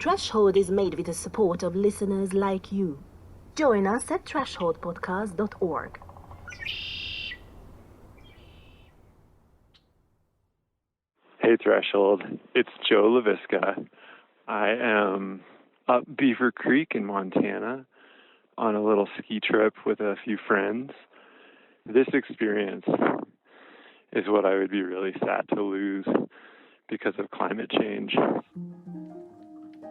Threshold is made with the support of listeners like you. Join us at thresholdpodcast.org. Hey Threshold, it's Joe LaVisca. I am up Beaver Creek in Montana on a little ski trip with a few friends. This experience is what I would be really sad to lose because of climate change.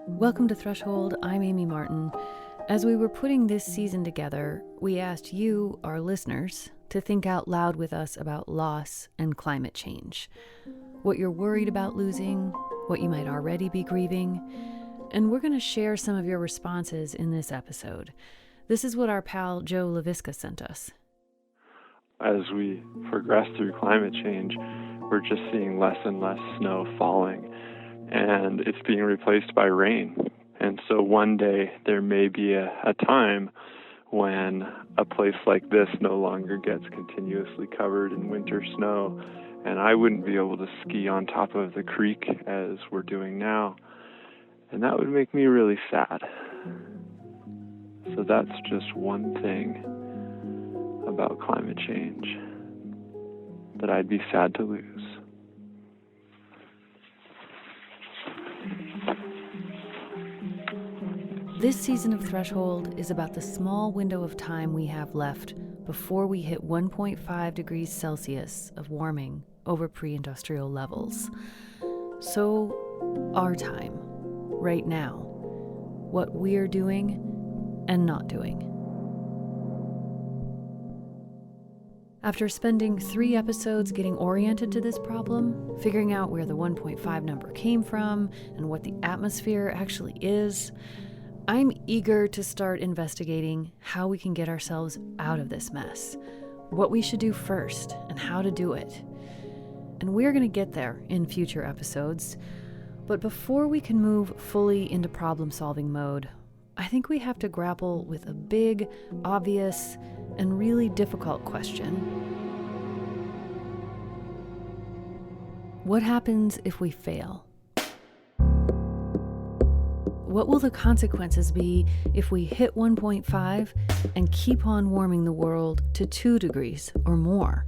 Welcome to Threshold. I'm Amy Martin. As we were putting this season together, we asked you, our listeners, to think out loud with us about loss and climate change. What you're worried about losing, what you might already be grieving, and we're going to share some of your responses in this episode. This is what our pal Joe LaVisca sent us. As we progress through climate change, we're just seeing less and less snow falling, and it's being replaced by rain. And so one day there may be a time when a place like this no longer gets continuously covered in winter snow, and I wouldn't be able to ski on top of the creek as we're doing now. And that would make me really sad. So that's just one thing about climate change that I'd be sad to lose. This season of Threshold is about the small window of time we have left before we hit 1.5 degrees Celsius of warming over pre-industrial levels. So, our time, right now, what we're doing and not doing. After spending 3 episodes getting oriented to this problem, figuring out where the 1.5 number came from and what the atmosphere actually is, I'm eager to start investigating how we can get ourselves out of this mess, what we should do first, and how to do it. And we're going to get there in future episodes. But before we can move fully into problem-solving mode, I think we have to grapple with a big, obvious, and really difficult question. What happens if we fail? What will the consequences be if we hit 1.5 and keep on warming the world to 2 degrees or more?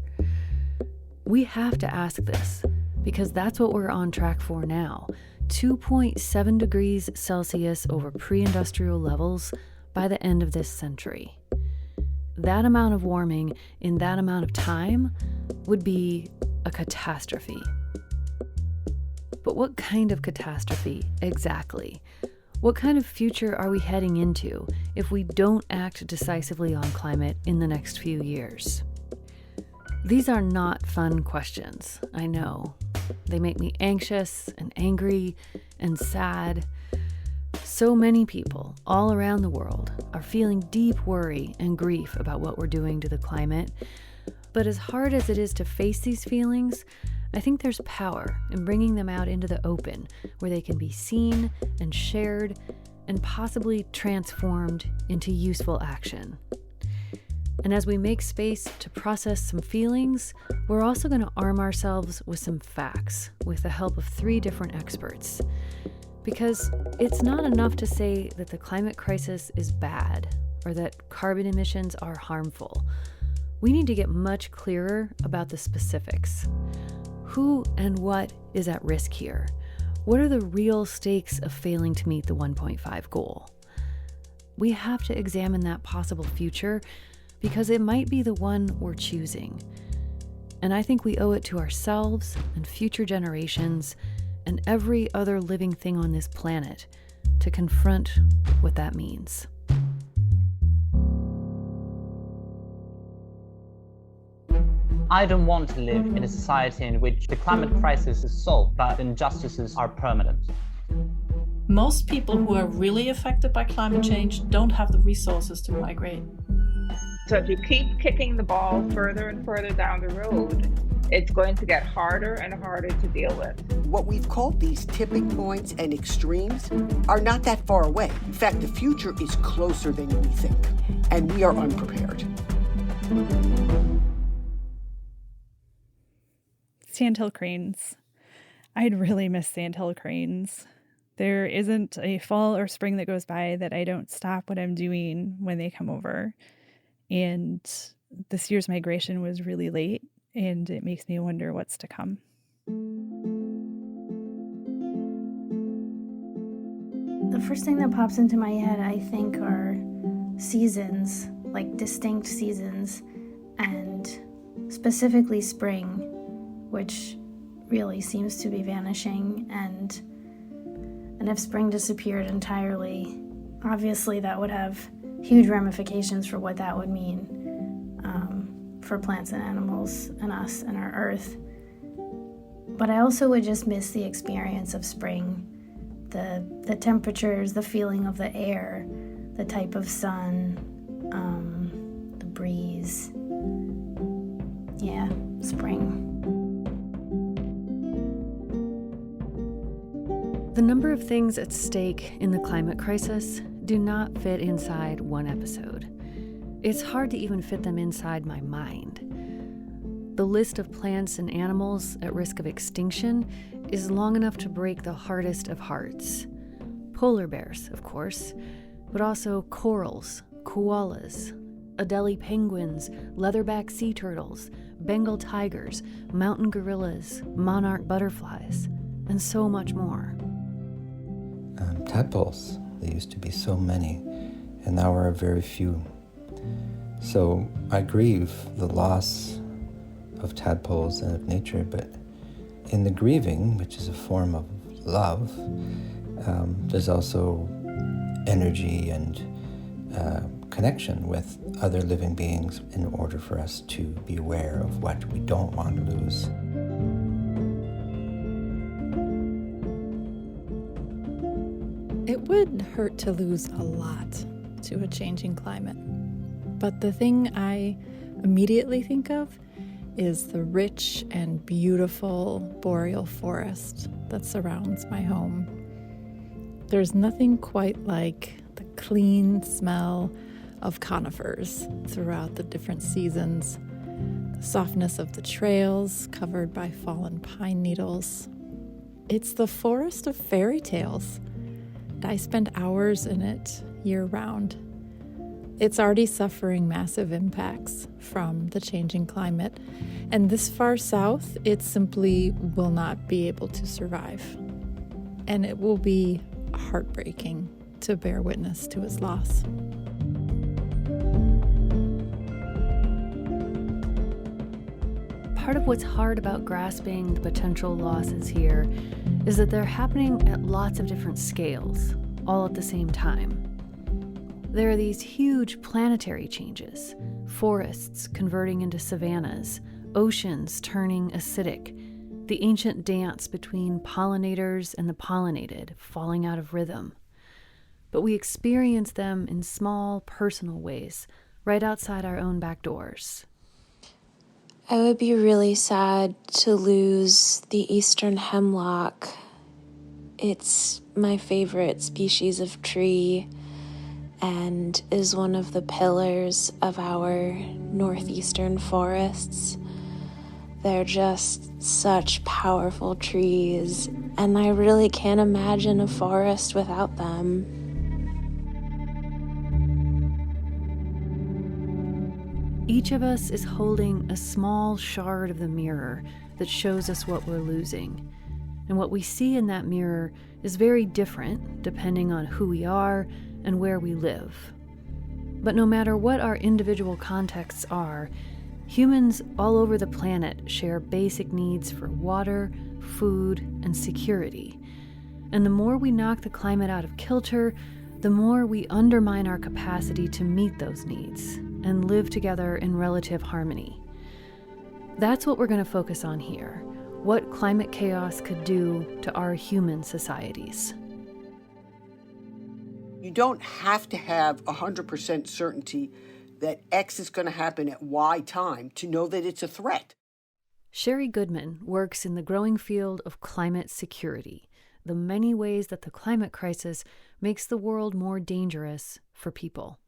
We have to ask this because that's what we're on track for now. 2.7 degrees Celsius over pre-industrial levels by the end of this century. That amount of warming in that amount of time would be a catastrophe. But what kind of catastrophe exactly? What kind of future are we heading into if we don't act decisively on climate in the next few years? These are not fun questions, I know. They make me anxious and angry and sad. So many people all around the world are feeling deep worry and grief about what we're doing to the climate. But as hard as it is to face these feelings, I think there's power in bringing them out into the open, where they can be seen and shared and possibly transformed into useful action. And as we make space to process some feelings, we're also going to arm ourselves with some facts with the help of 3 different experts. Because it's not enough to say that the climate crisis is bad or that carbon emissions are harmful. We need to get much clearer about the specifics. Who and what is at risk here? What are the real stakes of failing to meet the 1.5 goal? We have to examine that possible future because it might be the one we're choosing. And I think we owe it to ourselves and future generations and every other living thing on this planet to confront what that means. I don't want to live in a society in which the climate crisis is solved, but injustices are permanent. Most people who are really affected by climate change don't have the resources to migrate. So if you keep kicking the ball further and further down the road, it's going to get harder and harder to deal with. What we've called these tipping points and extremes are not that far away. In fact, the future is closer than we think, and we are unprepared. Sandhill cranes. I'd really miss sandhill cranes. There isn't a fall or spring that goes by that I don't stop what I'm doing when they come over. And this year's migration was really late, and it makes me wonder what's to come. The first thing that pops into my head, I think, are seasons, like distinct seasons, and specifically spring, which really seems to be vanishing. And if spring disappeared entirely, obviously that would have huge ramifications for what that would mean for plants and animals and us and our earth. But I also would just miss the experience of spring, the temperatures, the feeling of the air, the type of sun, the breeze. Yeah, spring. The number of things at stake in the climate crisis do not fit inside one episode. It's hard to even fit them inside my mind. The list of plants and animals at risk of extinction is long enough to break the hardest of hearts. Polar bears, of course, but also corals, koalas, Adelie penguins, leatherback sea turtles, Bengal tigers, mountain gorillas, monarch butterflies, and so much more. Tadpoles, there used to be so many, and now are very few. So I grieve the loss of tadpoles and of nature, but in the grieving, which is a form of love, there's also energy and connection with other living beings in order for us to be aware of what we don't want to lose. It would hurt to lose a lot to a changing climate. But the thing I immediately think of is the rich and beautiful boreal forest that surrounds my home. There's nothing quite like the clean smell of conifers throughout the different seasons, the softness of the trails covered by fallen pine needles. It's the forest of fairy tales. I spend hours in it year-round. It's already suffering massive impacts from the changing climate, and this far south, it simply will not be able to survive. And it will be heartbreaking to bear witness to its loss. Part of what's hard about grasping the potential losses here is that they're happening at lots of different scales, all at the same time. There are these huge planetary changes, forests converting into savannas, oceans turning acidic, the ancient dance between pollinators and the pollinated falling out of rhythm. But we experience them in small, personal ways, right outside our own back doors. I would be really sad to lose the eastern hemlock. It's my favorite species of tree and is one of the pillars of our northeastern forests. They're just such powerful trees, and I really can't imagine a forest without them. Each of us is holding a small shard of the mirror that shows us what we're losing. And what we see in that mirror is very different depending on who we are and where we live. But no matter what our individual contexts are, humans all over the planet share basic needs for water, food, and security. And the more we knock the climate out of kilter, the more we undermine our capacity to meet those needs and live together in relative harmony. That's what we're going to focus on here, what climate chaos could do to our human societies. You don't have to have 100% certainty that X is going to happen at Y time to know that it's a threat. Sherry Goodman works in the growing field of climate security, the many ways that the climate crisis makes the world more dangerous for people.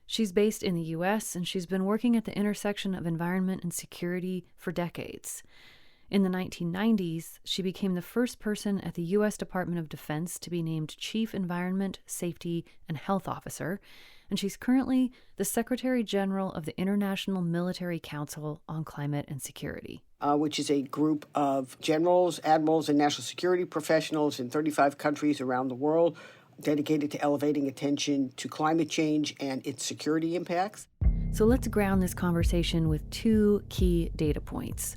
She's based in the U.S., and she's been working at the intersection of environment and security for decades. In the 1990s, she became the first person at the U.S. Department of Defense to be named Chief Environment, Safety, and Health Officer, and she's currently the Secretary General of the International Military Council on Climate and Security. Which is a group of generals, admirals, and national security professionals in 35 countries around the world dedicated to elevating attention to climate change and its security impacts. So let's ground this conversation with two key data points.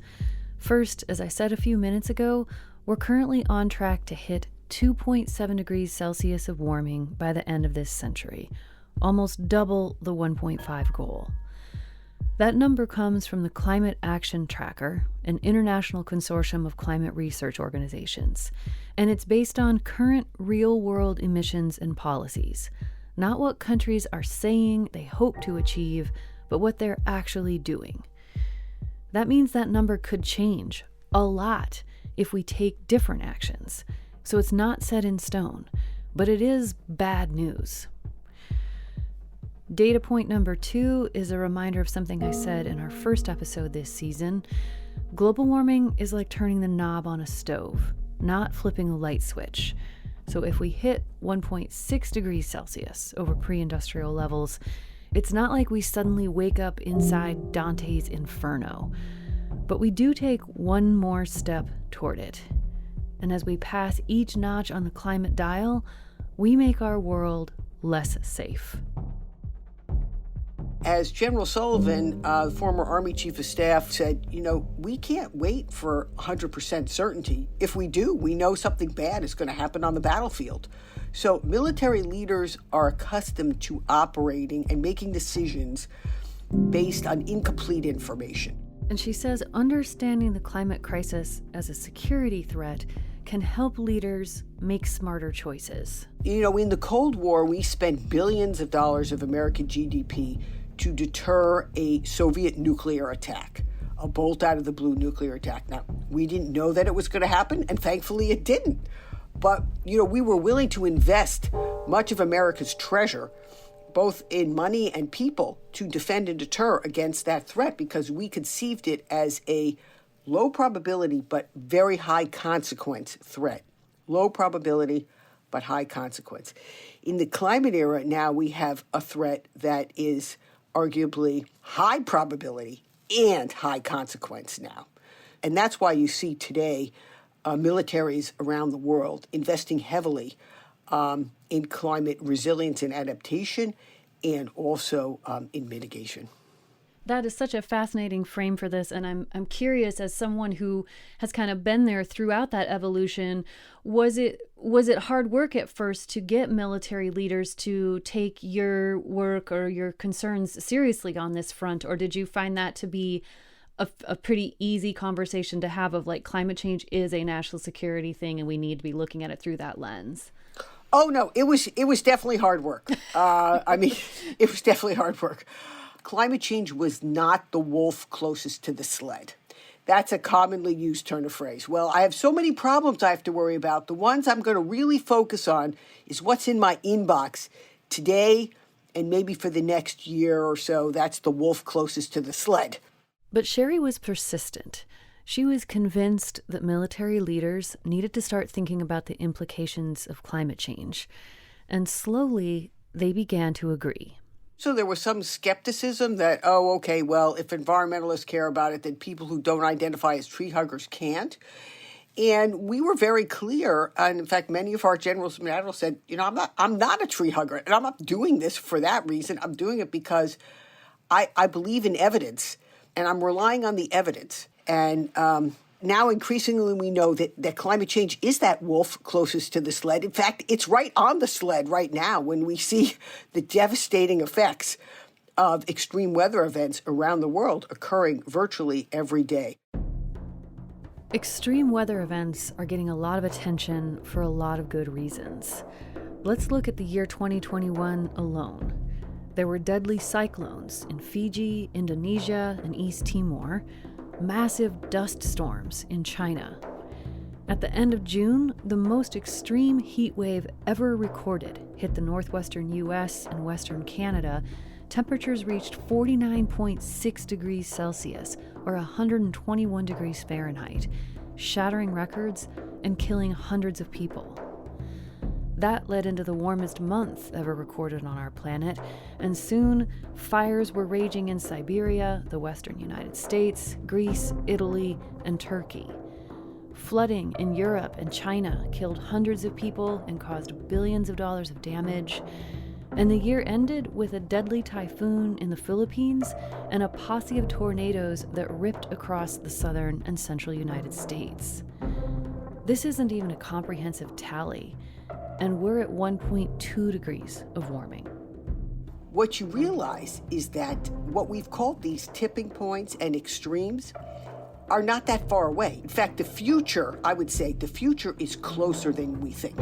First, as I said a few minutes ago, we're currently on track to hit 2.7 degrees Celsius of warming by the end of this century, almost double the 1.5 goal. That number comes from the Climate Action Tracker, an international consortium of climate research organizations, and it's based on current real-world emissions and policies, not what countries are saying they hope to achieve, but what they're actually doing. That means that number could change a lot if we take different actions, so it's not set in stone, but it is bad news. Data point number 2 is a reminder of something I said in our first episode this season. Global warming is like turning the knob on a stove, not flipping a light switch. So if we hit 1.6 degrees Celsius over pre-industrial levels, it's not like we suddenly wake up inside Dante's Inferno. But we do take one more step toward it. And as we pass each notch on the climate dial, we make our world less safe. As General Sullivan, the former Army Chief of Staff, said, we can't wait for 100% certainty. If we do, we know something bad is going to happen on the battlefield. So military leaders are accustomed to operating and making decisions based on incomplete information. And she says understanding the climate crisis as a security threat can help leaders make smarter choices. In the Cold War, we spent billions of dollars of American GDP to deter a Soviet nuclear attack, a bolt out of the blue nuclear attack. Now, we didn't know that it was going to happen, and thankfully it didn't. But, we were willing to invest much of America's treasure, both in money and people, to defend and deter against that threat because we conceived it as a low probability but very high consequence threat. Low probability but high consequence. In the climate era, now we have a threat that is arguably high probability and high consequence now. And that's why you see today militaries around the world investing heavily in climate resilience and adaptation and also in mitigation. That is such a fascinating frame for this, and I'm curious, as someone who has kind of been there throughout that evolution, was it hard work at first to get military leaders to take your work or your concerns seriously on this front, or did you find that to be a pretty easy conversation to have of like climate change is a national security thing and we need to be looking at it through that lens? Oh no, it was definitely hard work. It was definitely hard work. Climate change was not the wolf closest to the sled. That's a commonly used turn of phrase. Well, I have so many problems I have to worry about. The ones I'm going to really focus on is what's in my inbox today and maybe for the next year or so. That's the wolf closest to the sled. But Sherry was persistent. She was convinced that military leaders needed to start thinking about the implications of climate change. And slowly, they began to agree. So there was some skepticism that, if environmentalists care about it, then people who don't identify as tree huggers can't. And we were very clear, and in fact, many of our generals and admirals said, I'm not a tree hugger, and I'm not doing this for that reason. I'm doing it because I believe in evidence, and I'm relying on the evidence. And now increasingly we know that climate change is that wolf closest to the sled. In fact, it's right on the sled right now when we see the devastating effects of extreme weather events around the world occurring virtually every day. Extreme weather events are getting a lot of attention for a lot of good reasons. Let's look at the year 2021 alone. There were deadly cyclones in Fiji, Indonesia, and East Timor, massive dust storms in China. At the end of June, the most extreme heat wave ever recorded hit the northwestern US and western Canada, temperatures reached 49.6 degrees Celsius, or 121 degrees Fahrenheit, shattering records and killing hundreds of people. That led into the warmest month ever recorded on our planet, and soon fires were raging in Siberia, the western United States, Greece, Italy, and Turkey. Flooding in Europe and China killed hundreds of people and caused billions of dollars of damage. And the year ended with a deadly typhoon in the Philippines and a posse of tornadoes that ripped across the southern and central United States. This isn't even a comprehensive tally, and we're at 1.2 degrees of warming. What you realize is that what we've called these tipping points and extremes are not that far away. In fact, the future, I would say, the future is closer than we think.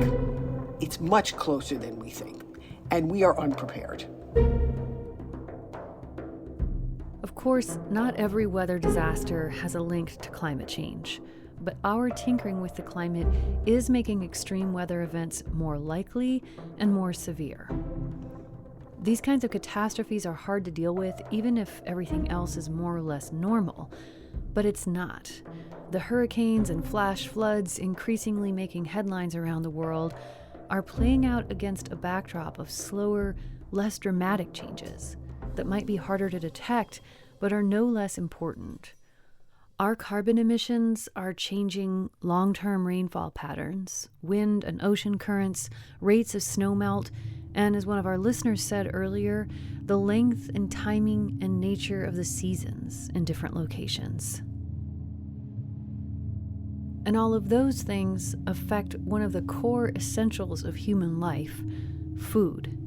It's much closer than we think, and we are unprepared. Of course, not every weather disaster has a link to climate change, but our tinkering with the climate is making extreme weather events more likely and more severe. These kinds of catastrophes are hard to deal with, even if everything else is more or less normal. But it's not. The hurricanes and flash floods increasingly making headlines around the world are playing out against a backdrop of slower, less dramatic changes that might be harder to detect, but are no less important. Our carbon emissions are changing long-term rainfall patterns, wind and ocean currents, rates of snowmelt, and as one of our listeners said earlier, the length and timing and nature of the seasons in different locations. And all of those things affect one of the core essentials of human life, food.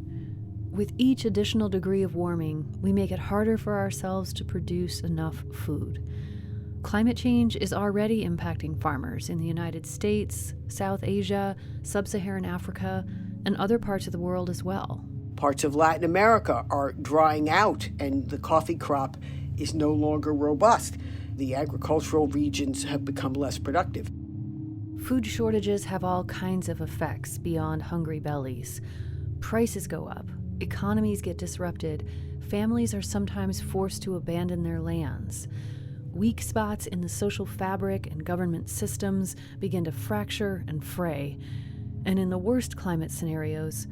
With each additional degree of warming, we make it harder for ourselves to produce enough food. Climate change is already impacting farmers in the United States, South Asia, Sub-Saharan Africa, and other parts of the world as well. Parts of Latin America are drying out, and the coffee crop is no longer robust. The agricultural regions have become less productive. Food shortages have all kinds of effects beyond hungry bellies. Prices go up, economies get disrupted, families are sometimes forced to abandon their lands. Weak spots in the social fabric and government systems begin to fracture and fray. And in the worst climate scenarios,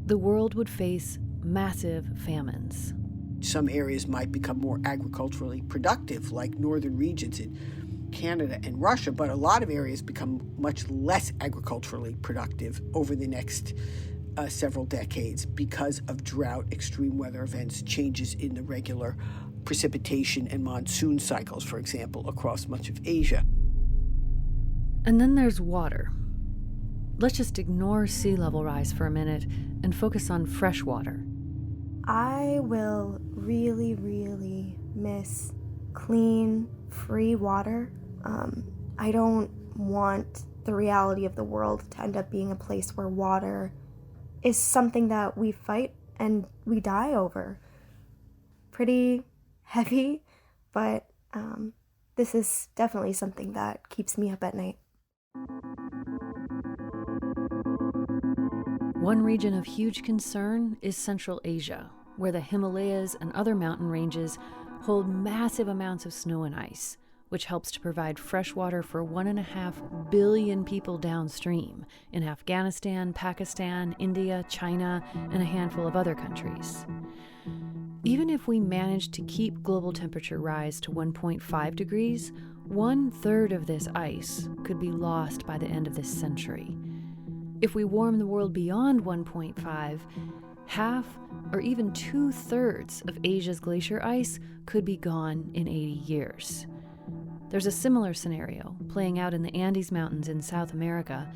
the world would face massive famines. Some areas might become more agriculturally productive, like northern regions in Canada and Russia, but a lot of areas become much less agriculturally productive over the next several decades because of drought, extreme weather events, changes in the regular precipitation and monsoon cycles, for example, across much of Asia. And then there's water. Let's just ignore sea level rise for a minute and focus on fresh water. I will really, really miss clean, free water. I don't want the reality of the world to end up being a place where water is something that we fight and we die over. Pretty heavy, but this is definitely something that keeps me up at night. One region of huge concern is Central Asia, where the Himalayas and other mountain ranges hold massive amounts of snow and ice, which helps to provide fresh water for 1.5 billion people downstream in Afghanistan, Pakistan, India, China, and a handful of other countries. Even if we manage to keep global temperature rise to 1.5 degrees, 1/3 of this ice could be lost by the end of this century. If we warm the world beyond 1.5, half or even 2/3 of Asia's glacier ice could be gone in 80 years. There's a similar scenario playing out in the Andes Mountains in South America,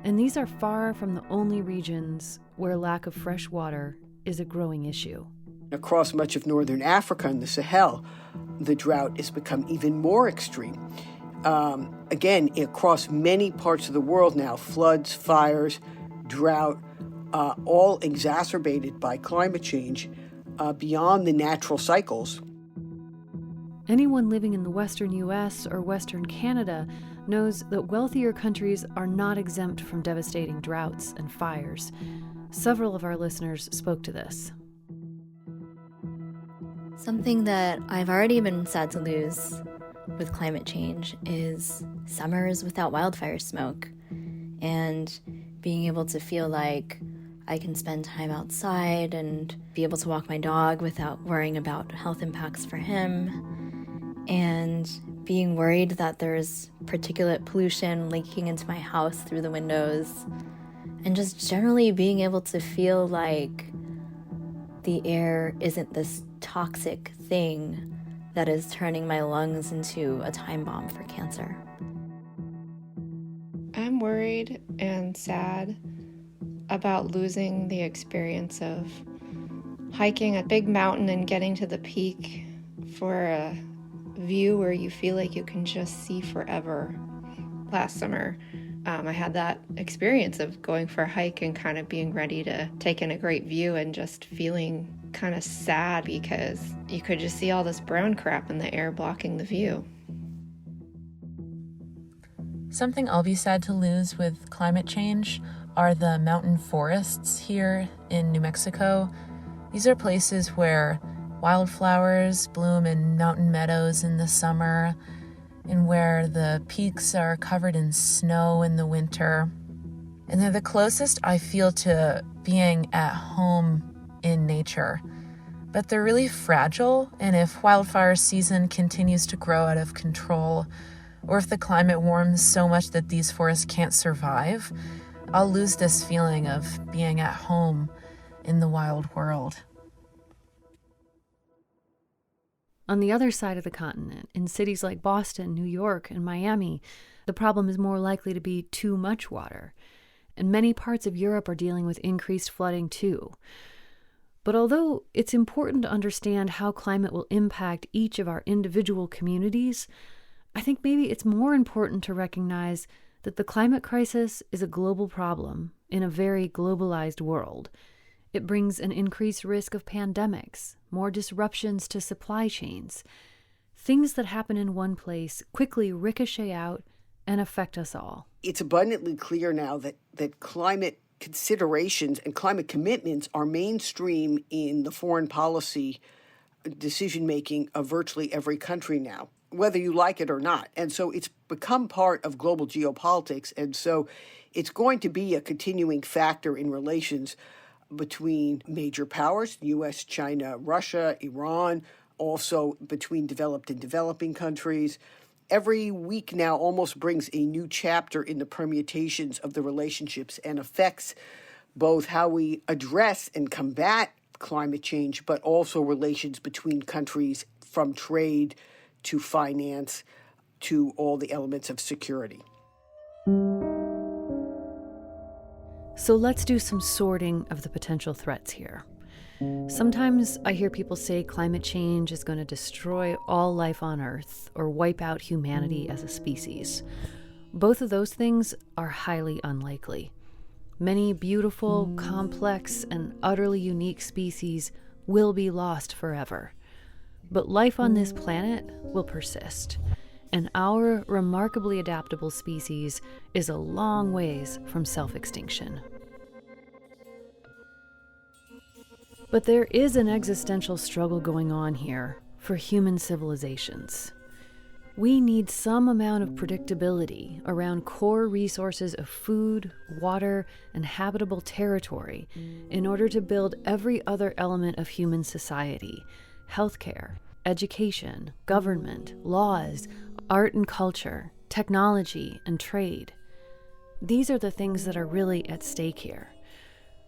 and these are far from the only regions where lack of fresh water is a growing issue. Across much of northern Africa and the Sahel, the drought has become even more extreme. Again, across many parts of the world now, floods, fires, drought, all exacerbated by climate change beyond the natural cycles. Anyone living in the Western US or Western Canada knows that wealthier countries are not exempt from devastating droughts and fires. Several of our listeners spoke to this. Something that I've already been sad to lose with climate change is summers without wildfire smoke, and being able to feel like I can spend time outside and be able to walk my dog without worrying about health impacts for him, and being worried that there's particulate pollution leaking into my house through the windows, and just generally being able to feel like the air isn't this toxic thing that is turning my lungs into a time bomb for cancer. I'm worried and sad about losing the experience of hiking a big mountain and getting to the peak for a view where you feel like you can just see forever. Last summer, I had that experience of going for a hike and kind of being ready to take in a great view and just feeling kind of sad because you could just see all this brown crap in the air blocking the view. Something I'll be sad to lose with climate change are the mountain forests here in New Mexico. These are places where wildflowers bloom in mountain meadows in the summer, and where the peaks are covered in snow in the winter. And they're the closest I feel to being at home in nature. But they're really fragile, and if wildfire season continues to grow out of control, or if the climate warms so much that these forests can't survive, I'll lose this feeling of being at home in the wild world. On the other side of the continent, in cities like Boston, New York, and Miami, the problem is more likely to be too much water. And many parts of Europe are dealing with increased flooding too. But although it's important to understand how climate will impact each of our individual communities, I think maybe it's more important to recognize that the climate crisis is a global problem in a very globalized world. It brings an increased risk of pandemics, more disruptions to supply chains. Things that happen in one place quickly ricochet out and affect us all. It's abundantly clear now that climate considerations and climate commitments are mainstream in the foreign policy decision-making of virtually every country now, whether you like it or not. And so it's become part of global geopolitics. And so it's going to be a continuing factor in relations between major powers, U.S., China, Russia, Iran, also between developed and developing countries. Every week now almost brings a new chapter in the permutations of the relationships and affects both how we address and combat climate change, but also relations between countries, from trade to finance to all the elements of security. So let's do some sorting of the potential threats here. Sometimes I hear people say climate change is going to destroy all life on Earth or wipe out humanity as a species. Both of those things are highly unlikely. Many beautiful, complex, and utterly unique species will be lost forever. But life on this planet will persist, and our remarkably adaptable species is a long ways from self-extinction. But there is an existential struggle going on here for human civilizations. We need some amount of predictability around core resources of food, water, and habitable territory in order to build every other element of human society: healthcare, education, government, laws, art and culture, technology, and trade. These are the things that are really at stake here.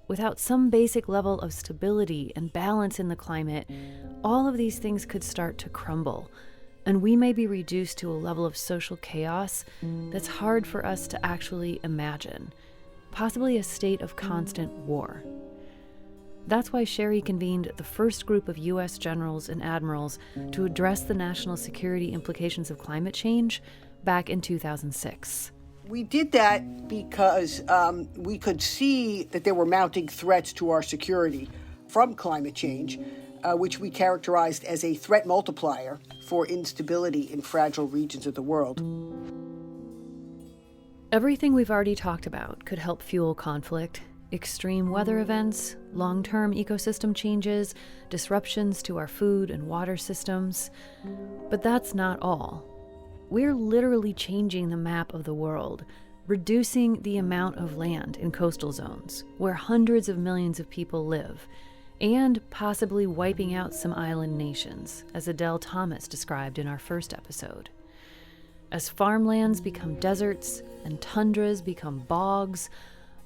Without some basic level of stability and balance in the climate, all of these things could start to crumble, and we may be reduced to a level of social chaos that's hard for us to actually imagine, possibly a state of constant war. That's why Sherry convened the first group of U.S. generals and admirals to address the national security implications of climate change back in 2006. We did that because we could see that there were mounting threats to our security from climate change, which we characterized as a threat multiplier for instability in fragile regions of the world. Everything we've already talked about could help fuel conflict, extreme weather events, long-term ecosystem changes, disruptions to our food and water systems. But that's not all. We're literally changing the map of the world, reducing the amount of land in coastal zones where hundreds of millions of people live, and possibly wiping out some island nations, as Adele Thomas described in our first episode. As farmlands become deserts and tundras become bogs,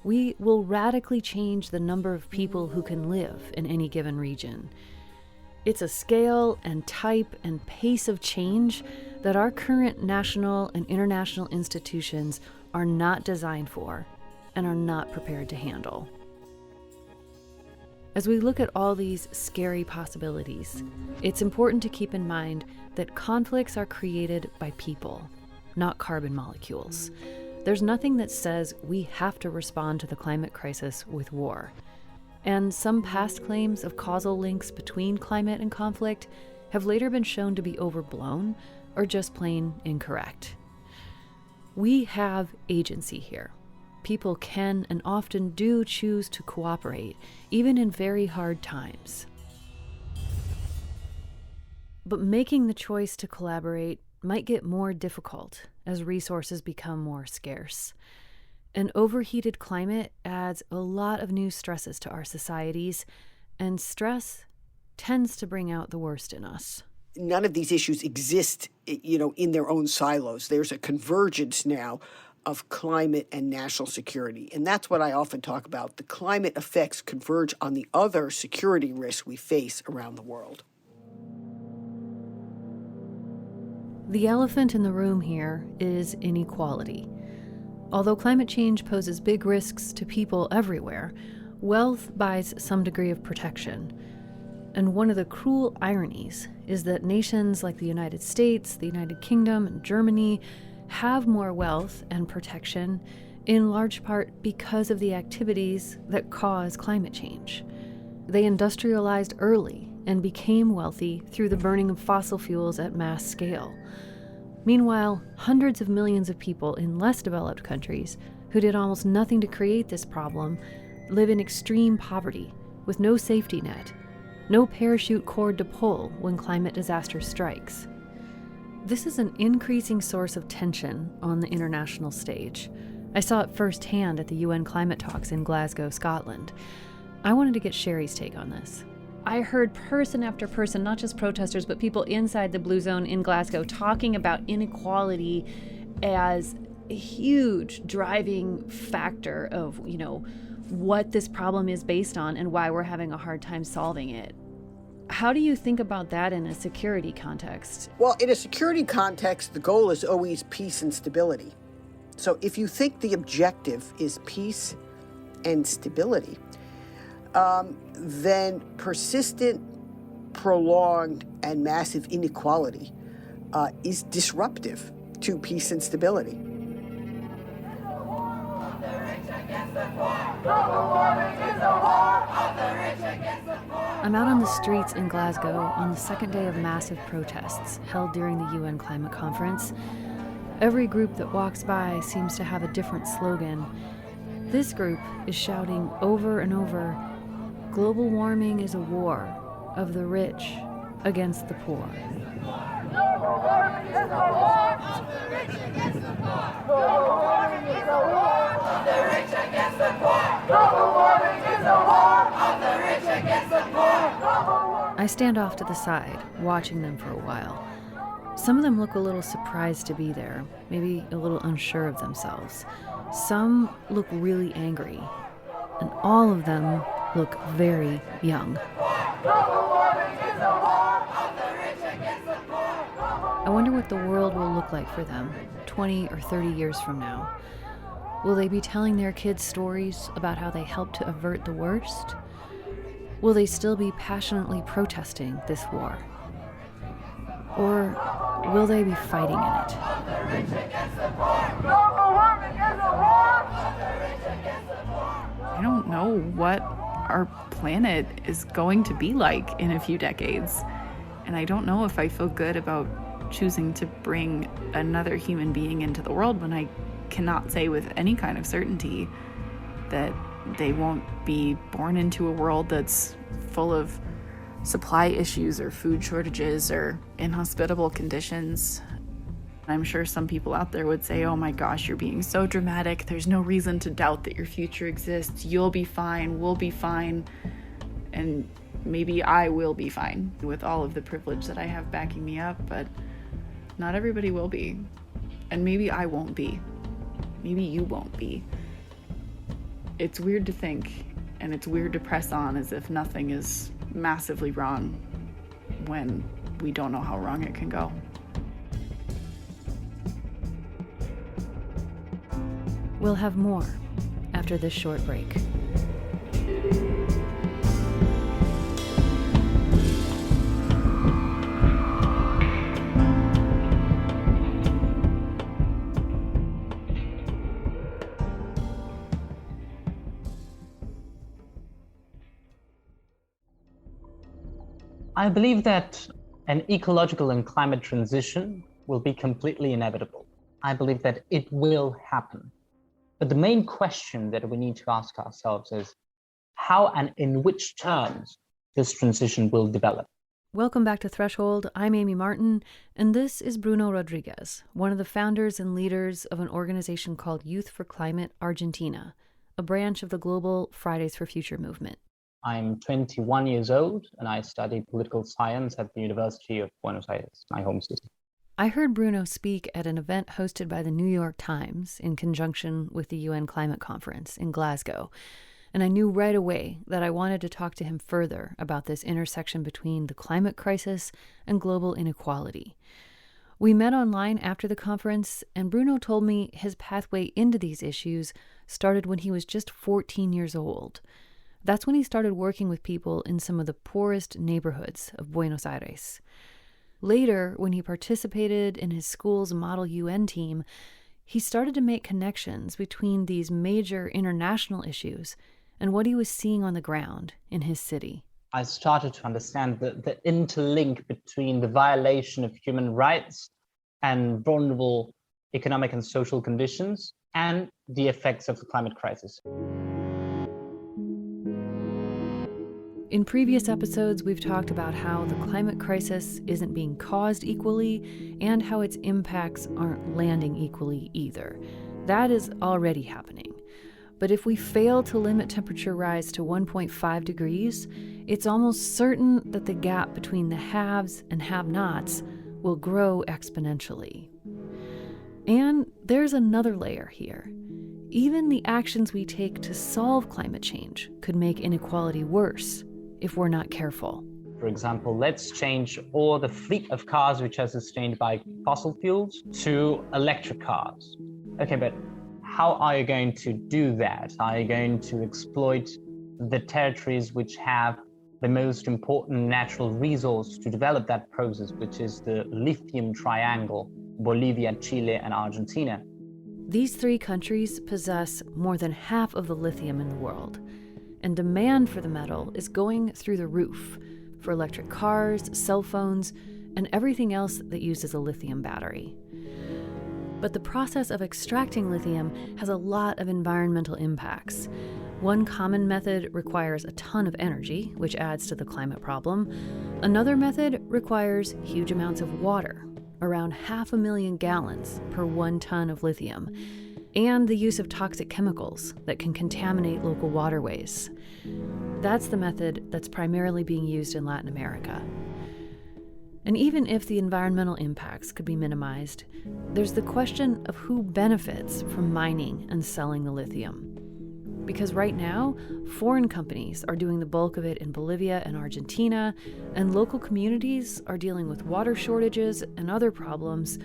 we will radically change the number of people who can live in any given region. It's a scale and type and pace of change that our current national and international institutions are not designed for and are not prepared to handle. As we look at all these scary possibilities, it's important to keep in mind that conflicts are created by people, not carbon molecules. There's nothing that says we have to respond to the climate crisis with war. And some past claims of causal links between climate and conflict have later been shown to be overblown or just plain incorrect. We have agency here. People can and often do choose to cooperate, even in very hard times. But making the choice to collaborate might get more difficult as resources become more scarce. An overheated climate adds a lot of new stresses to our societies, and stress tends to bring out the worst in us. None of these issues exist, in their own silos. There's a convergence now of climate and national security. And that's what I often talk about. The climate effects converge on the other security risks we face around the world. The elephant in the room here is inequality. Although climate change poses big risks to people everywhere, wealth buys some degree of protection. And one of the cruel ironies is that nations like the United States, the United Kingdom, and Germany have more wealth and protection in large part because of the activities that cause climate change. They industrialized early and became wealthy through the burning of fossil fuels at mass scale. Meanwhile, hundreds of millions of people in less developed countries who did almost nothing to create this problem live in extreme poverty with no safety net, no parachute cord to pull when climate disaster strikes. This is an increasing source of tension on the international stage. I saw it firsthand at the UN climate talks in Glasgow, Scotland. I wanted to get Sherry's take on this. I heard person after person, not just protesters, but people inside the Blue Zone in Glasgow talking about inequality as a huge driving factor of, what this problem is based on and why we're having a hard time solving it. How do you think about that in a security context? Well, in a security context, the goal is always peace and stability. So if you think the objective is peace and stability, then persistent, prolonged, and massive inequality is disruptive to peace and stability. I'm out on the streets in Glasgow on the second day of massive protests held during the UN climate conference. Every group that walks by seems to have a different slogan. This group is shouting over and over, "Global warming is a war of the rich against the poor." Global warming is a war of the rich against the poor. Global warming is a war of the rich against the poor. Global warming is a war of the rich against the poor. I stand off to the side, watching them for a while. Some of them look a little surprised to be there, maybe a little unsure of themselves. Some look really angry, and all of them look very young. I wonder what the world will look like for them 20 or 30 years from now. Will they be telling their kids stories about how they helped to avert the worst? Will they still be passionately protesting this war? Or will they be fighting in it? I don't know what our planet is going to be like in a few decades. And I don't know if I feel good about choosing to bring another human being into the world when I cannot say with any kind of certainty that they won't be born into a world that's full of supply issues or food shortages or inhospitable conditions. I'm sure some people out there would say, oh my gosh, you're being so dramatic. There's no reason to doubt that your future exists. You'll be fine. We'll be fine. And maybe I will be fine with all of the privilege that I have backing me up, but not everybody will be. And maybe I won't be. Maybe you won't be. It's weird to think, and it's weird to press on as if nothing is massively wrong when we don't know how wrong it can go. We'll have more after this short break. I believe that an ecological and climate transition will be completely inevitable. I believe that it will happen. But the main question that we need to ask ourselves is how and in which terms this transition will develop. Welcome back to Threshold. I'm Amy Martin, and this is Bruno Rodriguez, one of the founders and leaders of an organization called Youth for Climate Argentina, a branch of the global Fridays for Future movement. I'm 21 years old, and I study political science at the University of Buenos Aires, my home city. I heard Bruno speak at an event hosted by the New York Times in conjunction with the UN Climate Conference in Glasgow, and I knew right away that I wanted to talk to him further about this intersection between the climate crisis and global inequality. We met online after the conference, and Bruno told me his pathway into these issues started when he was just 14 years old. That's when he started working with people in some of the poorest neighborhoods of Buenos Aires. Later, when he participated in his school's Model UN team, he started to make connections between these major international issues and what he was seeing on the ground in his city. I started to understand the interlink between the violation of human rights and vulnerable economic and social conditions and the effects of the climate crisis. In previous episodes, we've talked about how the climate crisis isn't being caused equally and how its impacts aren't landing equally either. That is already happening. But if we fail to limit temperature rise to 1.5 degrees, it's almost certain that the gap between the haves and have-nots will grow exponentially. And there's another layer here. Even the actions we take to solve climate change could make inequality worse if we're not careful. For example, let's change all the fleet of cars which are sustained by fossil fuels to electric cars. Okay, but how are you going to do that? Are you going to exploit the territories which have the most important natural resource to develop that process, which is the lithium triangle, Bolivia, Chile, and Argentina? These three countries possess more than half of the lithium in the world, and demand for the metal is going through the roof for electric cars, cell phones, and everything else that uses a lithium battery. But the process of extracting lithium has a lot of environmental impacts. One common method requires a ton of energy, which adds to the climate problem. Another method requires huge amounts of water, around 500,000 gallons per 1 ton of lithium, and the use of toxic chemicals that can contaminate local waterways. That's the method that's primarily being used in Latin America. And even if the environmental impacts could be minimized, there's the question of who benefits from mining and selling the lithium. Because right now, foreign companies are doing the bulk of it in Bolivia and Argentina, and local communities are dealing with water shortages and other problems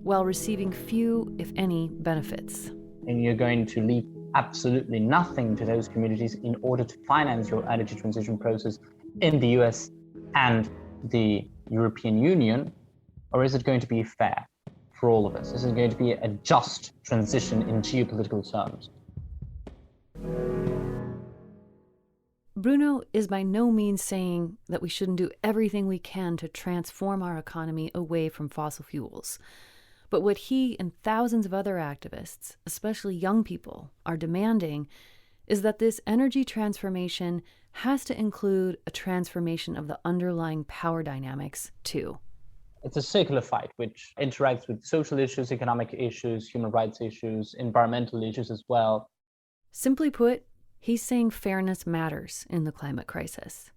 while receiving few, if any, benefits. And you're going to leave absolutely nothing to those communities in order to finance your energy transition process in the US and the European Union? Or is it going to be fair for all of us? Is it going to be a just transition in geopolitical terms? Bruno is by no means saying that we shouldn't do everything we can to transform our economy away from fossil fuels. But what he and thousands of other activists, especially young people, are demanding is that this energy transformation has to include a transformation of the underlying power dynamics too. It's a circular fight which interacts with social issues, economic issues, human rights issues, environmental issues as well. Simply put, he's saying fairness matters in the climate crisis.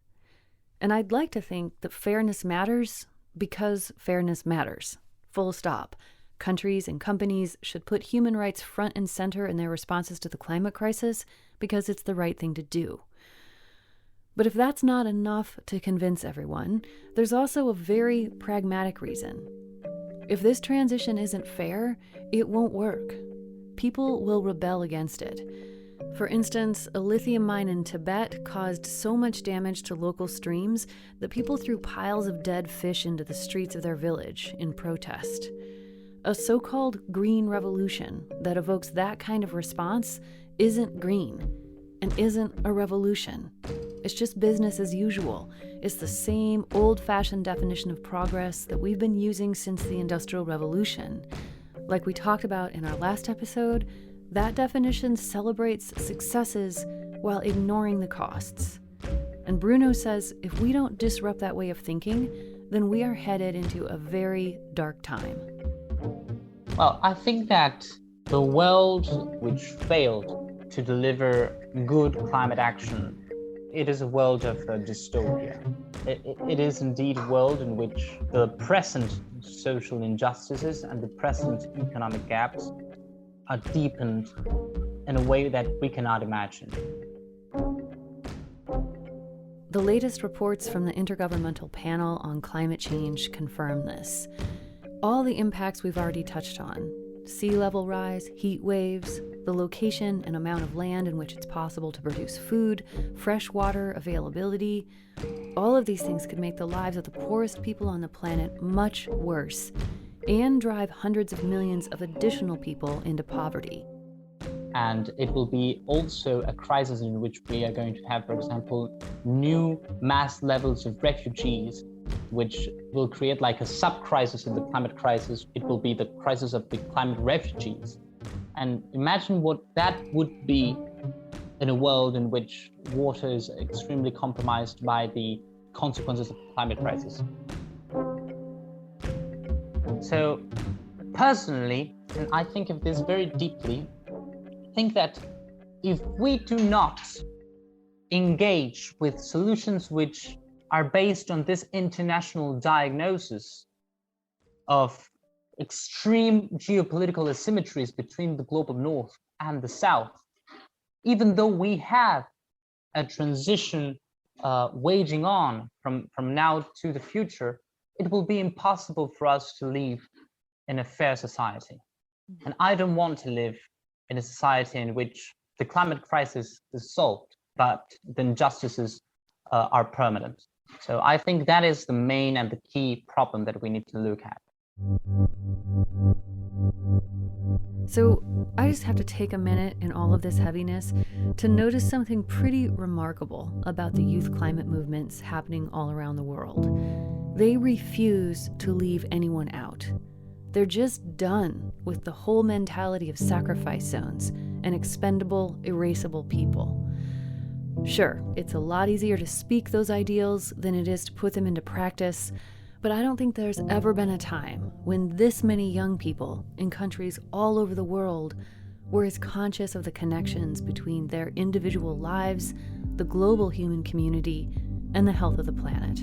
And I'd like to think that fairness matters because fairness matters. Full stop. Countries and companies should put human rights front and center in their responses to the climate crisis because it's the right thing to do. But if that's not enough to convince everyone, there's also a very pragmatic reason. If this transition isn't fair, it won't work. People will rebel against it. For instance, a lithium mine in Tibet caused so much damage to local streams that people threw piles of dead fish into the streets of their village in protest. A so-called green revolution that evokes that kind of response isn't green and isn't a revolution. It's just business as usual. It's the same old-fashioned definition of progress that we've been using since the Industrial Revolution. Like we talked about in our last episode, that definition celebrates successes while ignoring the costs. And Bruno says if we don't disrupt that way of thinking, then we are headed into a very dark time. Well, I think that the world which failed to deliver good climate action, it is a world of dystopia. It is indeed a world in which the present social injustices and the present economic gaps are deepened in a way that we cannot imagine. The latest reports from the Intergovernmental Panel on Climate Change confirm this. All the impacts we've already touched on, sea level rise, heat waves, the location and amount of land in which it's possible to produce food, fresh water availability, all of these things could make the lives of the poorest people on the planet much worse and drive hundreds of millions of additional people into poverty. And it will be also a crisis in which we are going to have, for example, new mass levels of refugees, which will create like a sub-crisis in the climate crisis. It will be the crisis of the climate refugees. And imagine what that would be in a world in which water is extremely compromised by the consequences of the climate crisis. So personally, and I think of this very deeply, I think that if we do not engage with solutions which are based on this international diagnosis of extreme geopolitical asymmetries between the global north and the south, even though we have a transition waging on from now to the future, it will be impossible for us to live in a fair society. And I don't want to live in a society in which the climate crisis is solved, but the injustices are permanent. So I think that is the main and the key problem that we need to look at. So I just have to take a minute in all of this heaviness to notice something pretty remarkable about the youth climate movements happening all around the world. They refuse to leave anyone out. They're just done with the whole mentality of sacrifice zones and expendable, erasable people. Sure, it's a lot easier to speak those ideals than it is to put them into practice, but I don't think there's ever been a time when this many young people in countries all over the world were as conscious of the connections between their individual lives, the global human community, and the health of the planet.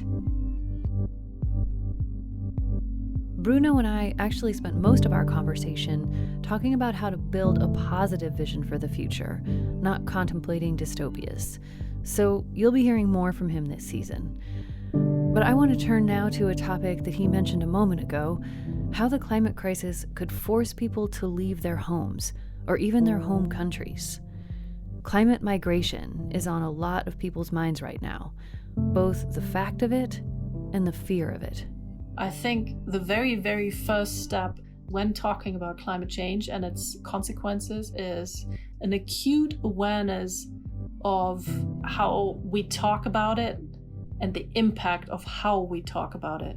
Bruno and I actually spent most of our conversation talking about how to build a positive vision for the future, not contemplating dystopias. So you'll be hearing more from him this season. But I want to turn now to a topic that he mentioned a moment ago, how the climate crisis could force people to leave their homes, or even their home countries. Climate migration is on a lot of people's minds right now, both the fact of it and the fear of it. I think the very, very first step when talking about climate change and its consequences is an acute awareness of how we talk about it and the impact of how we talk about it.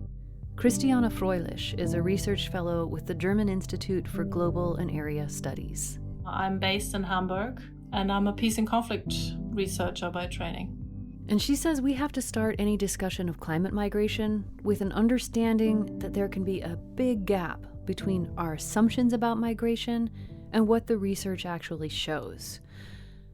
Christiane Fröhlich is a research fellow with the German Institute for Global and Area Studies. I'm based in Hamburg, And I'm a peace and conflict researcher by training. And she says we have to start any discussion of climate migration with an understanding that there can be a big gap between our assumptions about migration and what the research actually shows.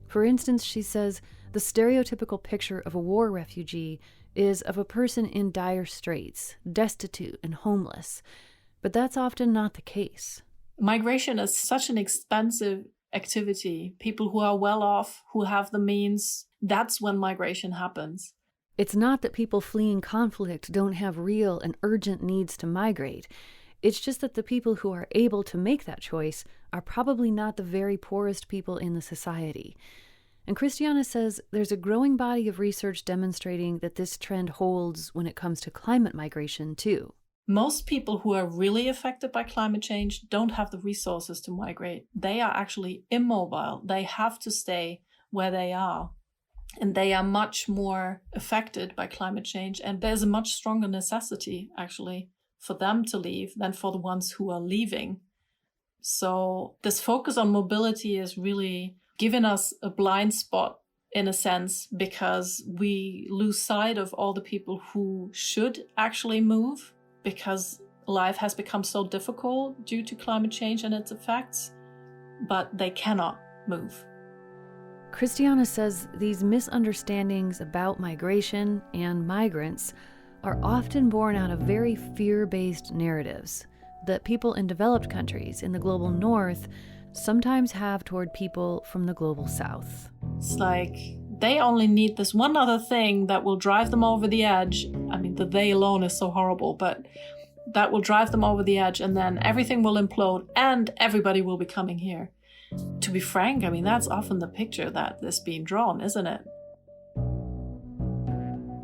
For instance, she says the stereotypical picture of a war refugee is of a person in dire straits, destitute and homeless, but that's often not the case. Migration is such an expensive activity. People who are well off, who have the means, that's when migration happens. It's not that people fleeing conflict don't have real and urgent needs to migrate. It's just that the people who are able to make that choice are probably not the very poorest people in the society. And Christiana says there's a growing body of research demonstrating that this trend holds when it comes to climate migration, too. Most people who are really affected by climate change don't have the resources to migrate. They are actually immobile. They have to stay where they are. And they are much more affected by climate change. And there's a much stronger necessity, actually, for them to leave than for the ones who are leaving. So this focus on mobility is really giving us a blind spot, in a sense, because we lose sight of all the people who should actually move, because life has become so difficult due to climate change and its effects, but they cannot move. Christiana says these misunderstandings about migration and migrants are often born out of very fear-based narratives that people in developed countries in the global north sometimes have toward people from the global south. It's like they only need this one other thing that will drive them over the edge. I mean, the they alone is so horrible, but that will drive them over the edge, and then everything will implode and everybody will be coming here. To be frank, I mean, that's often the picture that is being drawn, isn't it?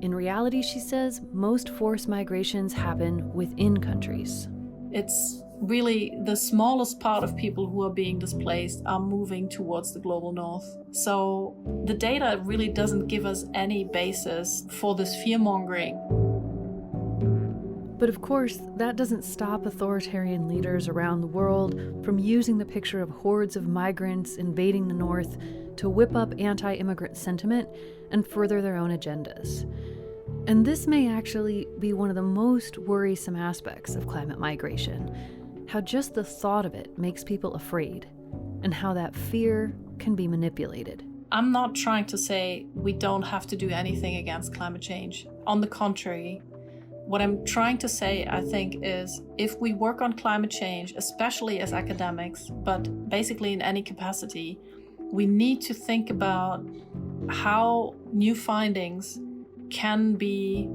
In reality, she says, most forced migrations happen within countries. It's really the smallest part of people who are being displaced are moving towards the global north. So the data really doesn't give us any basis for this fear-mongering. But of course, that doesn't stop authoritarian leaders around the world from using the picture of hordes of migrants invading the north to whip up anti-immigrant sentiment and further their own agendas. And this may actually be one of the most worrisome aspects of climate migration, how just the thought of it makes people afraid, and how that fear can be manipulated. I'm not trying to say we don't have to do anything against climate change. On the contrary, what I'm trying to say, I think, is if we work on climate change, especially as academics, but basically in any capacity, we need to think about how new findings can be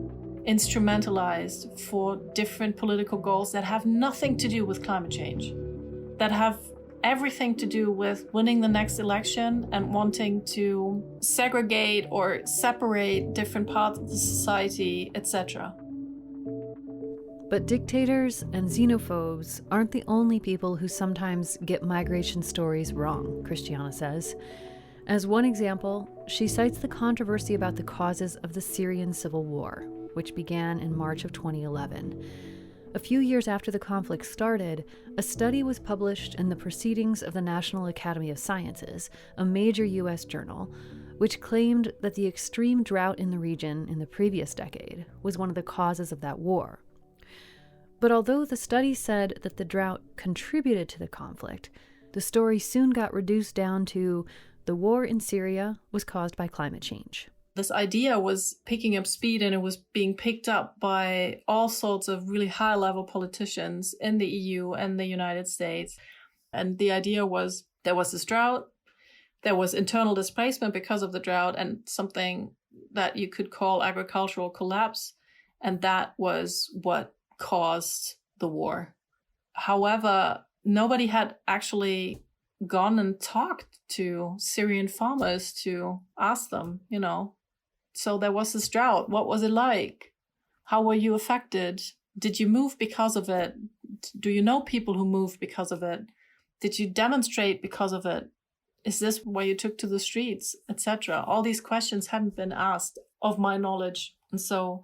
instrumentalized for different political goals that have nothing to do with climate change, that have everything to do with winning the next election and wanting to segregate or separate different parts of the society, etc. But dictators and xenophobes aren't the only people who sometimes get migration stories wrong, Christiana says. As one example, she cites the controversy about the causes of the Syrian civil war, which began in March of 2011. A few years after the conflict started, a study was published in the Proceedings of the National Academy of Sciences, a major U.S. journal, which claimed that the extreme drought in the region in the previous decade was one of the causes of that war. But although the study said that the drought contributed to the conflict, the story soon got reduced down to the war in Syria was caused by climate change. This idea was picking up speed, and it was being picked up by all sorts of really high-level politicians in the EU and the United States. And the idea was there was this drought, there was internal displacement because of the drought, and something that you could call agricultural collapse, and that was what caused the war. However, nobody had actually gone and talked to Syrian farmers to ask them, So there was this drought. What was it like? How were you affected? Did you move because of it? Do you know people who moved because of it? Did you demonstrate because of it? Is this why you took to the streets, etc.? All these questions hadn't been asked of my knowledge. And so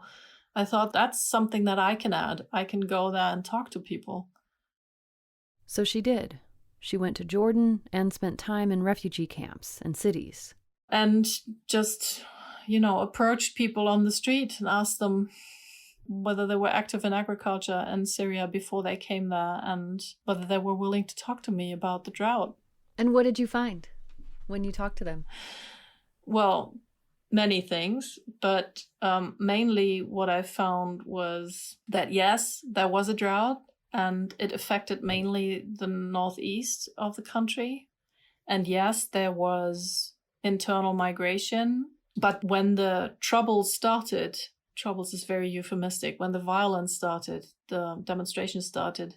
I thought that's something that I can add. I can go there and talk to people. So she did. She went to Jordan and spent time in refugee camps and cities. And just, approached people on the street and asked them whether they were active in agriculture in Syria before they came there and whether they were willing to talk to me about the drought. And what did you find when you talked to them? Well, many things, but mainly what I found was that, yes, there was a drought and it affected mainly the northeast of the country. And yes, there was internal migration. But when the troubles started, troubles is very euphemistic, when the violence started, the demonstrations started,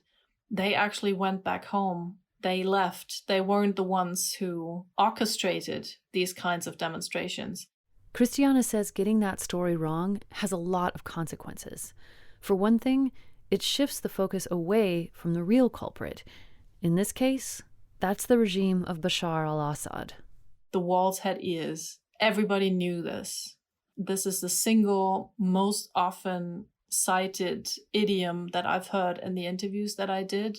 they actually went back home. They left. They weren't the ones who orchestrated these kinds of demonstrations. Christiana says getting that story wrong has a lot of consequences. For one thing, it shifts the focus away from the real culprit. In this case, that's the regime of Bashar al-Assad. The walls had ears. Everybody knew this. This is the single most often cited idiom that I've heard in the interviews that I did.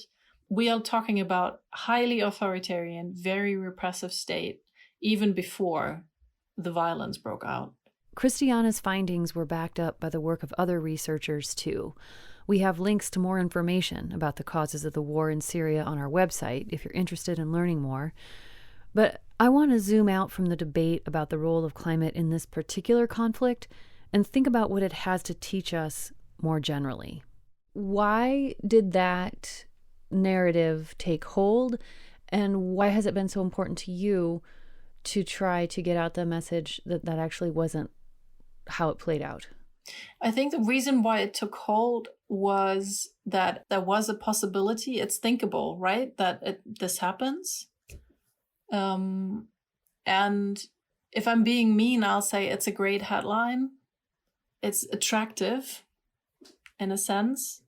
We are talking about highly authoritarian, very repressive state, even before the violence broke out. Christiana's findings were backed up by the work of other researchers, too. We have links to more information about the causes of the war in Syria on our website if you're interested in learning more. But I want to zoom out from the debate about the role of climate in this particular conflict and think about what it has to teach us more generally. Why did that narrative take hold, and why has it been so important to you to try to get out the message that that actually wasn't how it played out? I think the reason why it took hold was that there was a possibility, it's thinkable, right, that this happens. And if I'm being mean, I'll say it's a great headline. It's attractive, in a sense.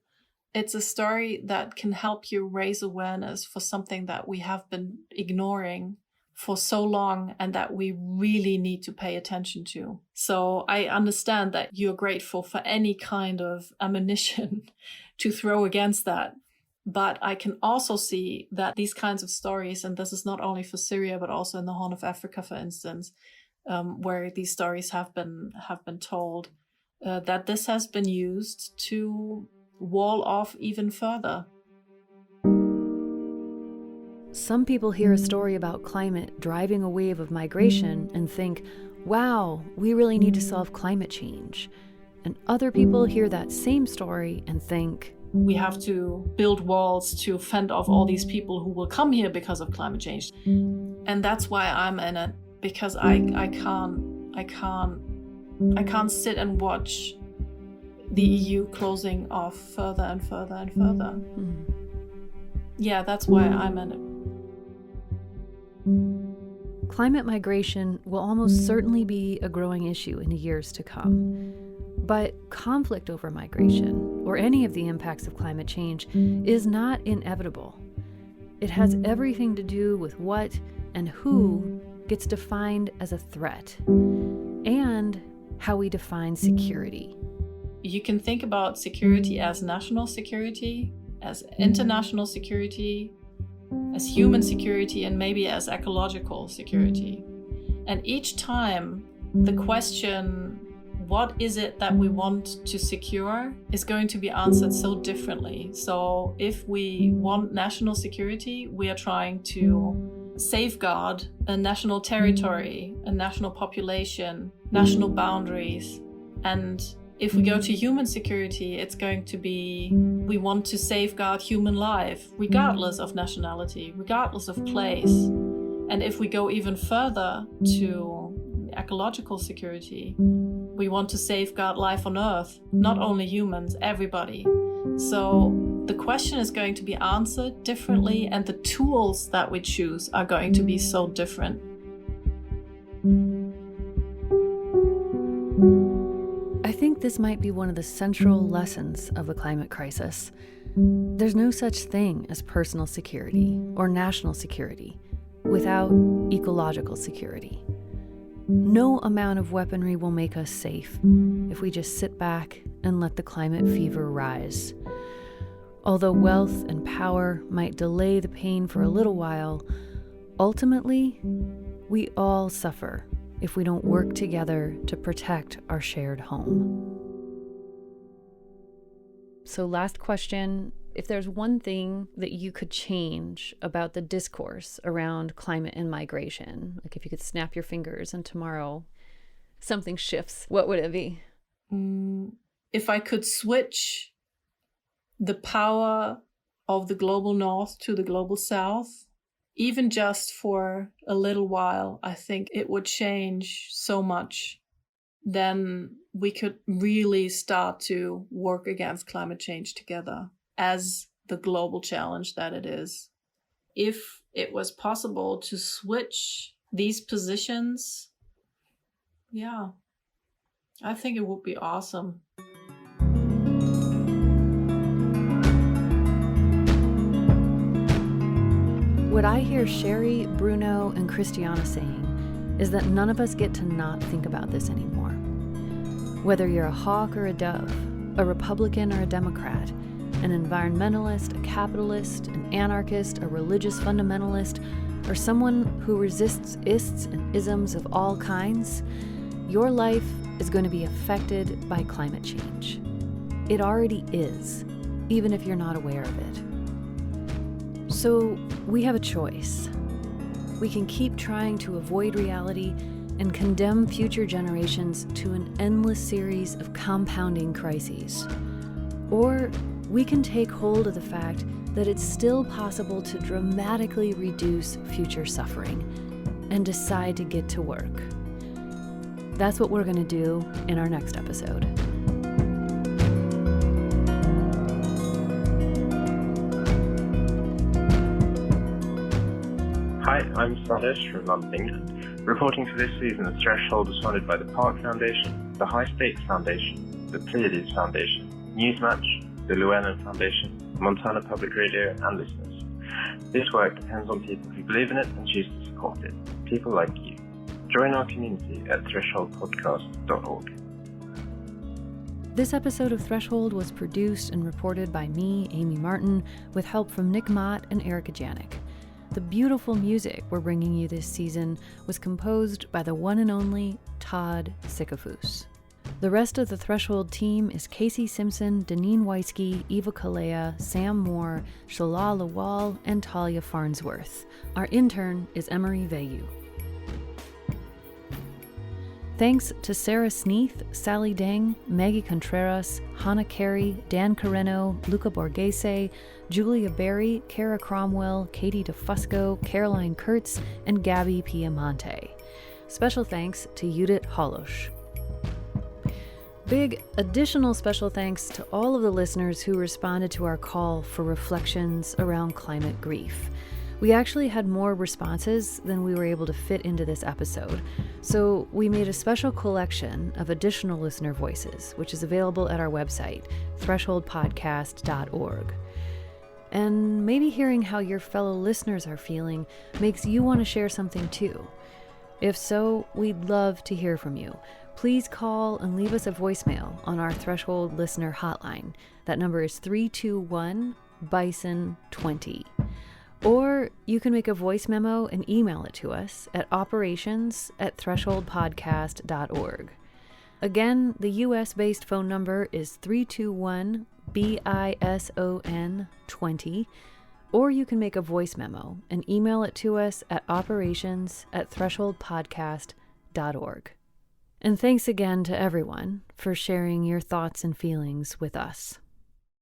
It's a story that can help you raise awareness for something that we have been ignoring for so long and that we really need to pay attention to. So I understand that you're grateful for any kind of ammunition to throw against that. But I can also see that these kinds of stories, and this is not only for Syria, but also in the Horn of Africa, for instance, where these stories have been told, that this has been used to wall off even further. Some people hear a story about climate driving a wave of migration and think, wow, we really need to solve climate change. And other people hear that same story and think, we have to build walls to fend off all these people who will come here because of climate change. And that's why I'm in it, because I can't sit and watch the EU closing off further and further and further. Yeah, that's why I'm in it. Climate migration will almost certainly be a growing issue in the years to come. But conflict over migration, or any of the impacts of climate change, is not inevitable. It has everything to do with what and who gets defined as a threat, and how we define security. You can think about security as national security, as international security, as human security, and maybe as ecological security. And each time the question, what is it that we want to secure, is going to be answered so differently. So if we want national security, we are trying to safeguard a national territory, a national population, national boundaries. And if we go to human security, it's going to be, we want to safeguard human life, regardless of nationality, regardless of place. And if we go even further to ecological security, we want to safeguard life on Earth, not only humans, everybody. So the question is going to be answered differently, and the tools that we choose are going to be so different. I think this might be one of the central lessons of the climate crisis. There's no such thing as personal security or national security without ecological security. No amount of weaponry will make us safe if we just sit back and let the climate fever rise. Although wealth and power might delay the pain for a little while, ultimately, we all suffer if we don't work together to protect our shared home. So, last question. If there's one thing that you could change about the discourse around climate and migration, like if you could snap your fingers and tomorrow something shifts, what would it be? If I could switch the power of the global north to the global south, even just for a little while, I think it would change so much. Then we could really start to work against climate change together as the global challenge that it is. If it was possible to switch these positions, yeah, I think it would be awesome. What I hear Sherry, Bruno, and Christiana saying is that none of us get to not think about this anymore. Whether you're a hawk or a dove, a Republican or a Democrat, an environmentalist, a capitalist, an anarchist, a religious fundamentalist, or someone who resists ists and isms of all kinds, your life is going to be affected by climate change. It already is, even if you're not aware of it. So we have a choice. We can keep trying to avoid reality and condemn future generations to an endless series of compounding crises. Or we can take hold of the fact that it's still possible to dramatically reduce future suffering and decide to get to work. That's what we're going to do in our next episode. Hi, I'm Sadesh from London, England. Reporting for this season, The Threshold was funded by the Park Foundation, the High Stakes Foundation, the Pleiades Foundation, Newsmatch, the Llewellyn Foundation, Montana Public Radio, and listeners. This work depends on people who believe in it and choose to support it. People like you. Join our community at thresholdpodcast.org. This episode of Threshold was produced and reported by me, Amy Martin, with help from Nick Mott and Erica Janik. The beautiful music we're bringing you this season was composed by the one and only Todd Sikafus. The rest of the Threshold team is Casey Simpson, Deneen Weisky, Eva Kalea, Sam Moore, Shalal Lawal, and Talia Farnsworth. Our intern is Emery Vayu. Thanks to Sarah Sneath, Sally Deng, Maggie Contreras, Hannah Carey, Dan Carreno, Luca Borghese, Julia Berry, Kara Cromwell, Katie DeFusco, Caroline Kurtz, and Gabby Piamonte. Special thanks to Judith Holosh. Big additional special thanks to all of the listeners who responded to our call for reflections around climate grief. We actually had more responses than we were able to fit into this episode, so we made a special collection of additional listener voices, which is available at our website, thresholdpodcast.org. And maybe hearing how your fellow listeners are feeling makes you want to share something too. If so, we'd love to hear from you. Please call and leave us a voicemail on our Threshold listener hotline. That number is 321-BISON-20. Or you can make a voice memo and email it to us at operations@thresholdpodcast.org. Again, the US-based phone number is 321-BISON-20. Or you can make a voice memo and email it to us at operations@thresholdpodcast.org. And thanks again to everyone for sharing your thoughts and feelings with us.